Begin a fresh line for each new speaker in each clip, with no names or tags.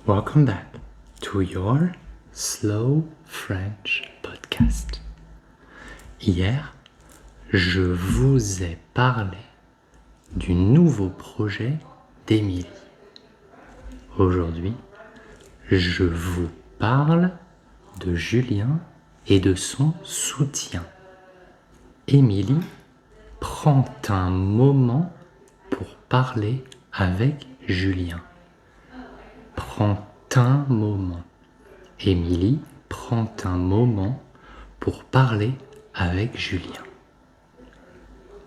Welcome back to your Slow French podcast. Hier, je vous ai parlé du nouveau projet d'Émilie. Aujourd'hui, je vous parle de Julien et de son soutien. Émilie prend un moment pour parler avec Julien. Prend un moment. Émilie prend un moment pour parler avec Julien.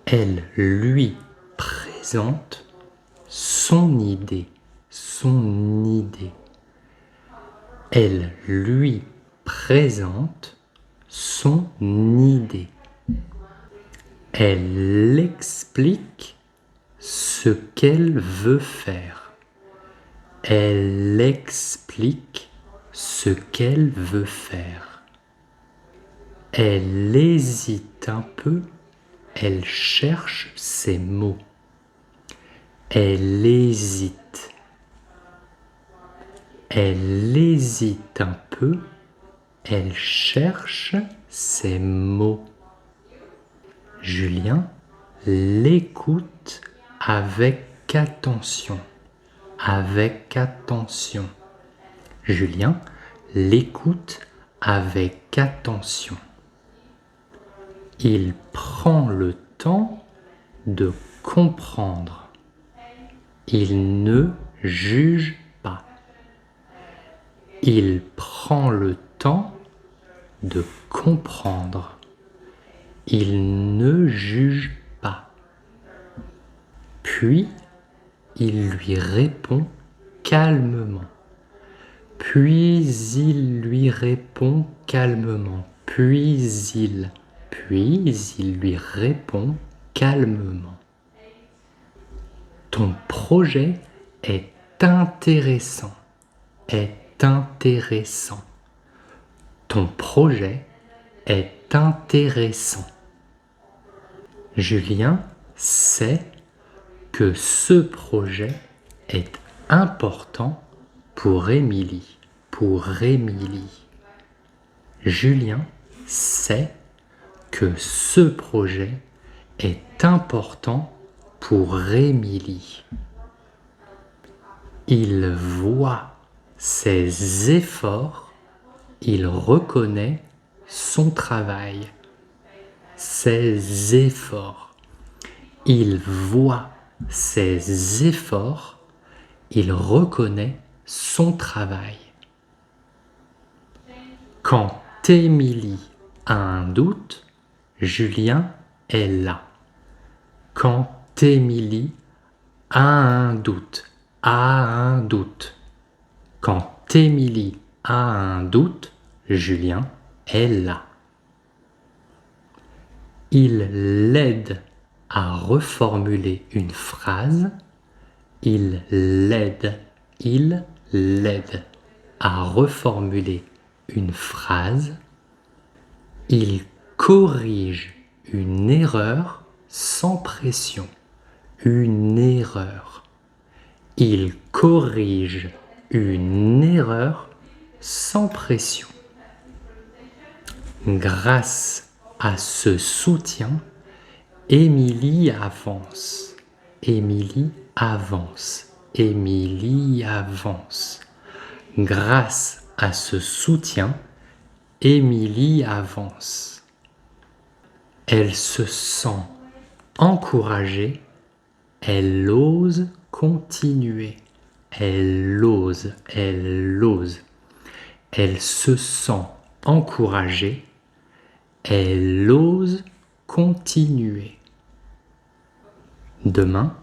Elle lui présente son idée. Elle lui présente son idée. Elle explique ce qu'elle veut faire. Elle explique ce qu'elle veut faire. Elle hésite un peu, elle cherche ses mots. Elle hésite. Elle hésite un peu, elle cherche ses mots. Julien l'écoute avec attention. Avec attention. Julien l'écoute avec attention. Il prend le temps de comprendre. Il ne juge pas. Il prend le temps de comprendre. Il ne juge pas. Puis, il lui répond calmement. Puis il lui répond calmement. Puis il lui répond calmement. Ton projet est intéressant. Ton projet est intéressant. Julien sait que ce projet est important pour Émilie. Julien sait que ce projet est important pour Émilie. Il voit ses efforts, il reconnaît son travail. Ses efforts. Il voit ses efforts, il reconnaît son travail. Quand Émilie a un doute, Julien est là. Quand Émilie a un doute, Quand Émilie a un doute, Julien est là. Il l'aide à reformuler une phrase. Il l'aide à reformuler une phrase. Il corrige une erreur sans pression. Il corrige une erreur sans pression. Grâce à ce soutien, Émilie avance. Grâce à ce soutien, Émilie avance. Elle se sent encouragée, elle ose continuer. Elle se sent encouragée, elle ose continuer. Demain,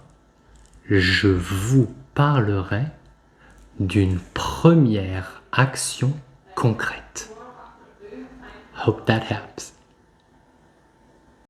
je vous parlerai d'une première action concrète. Hope that helps.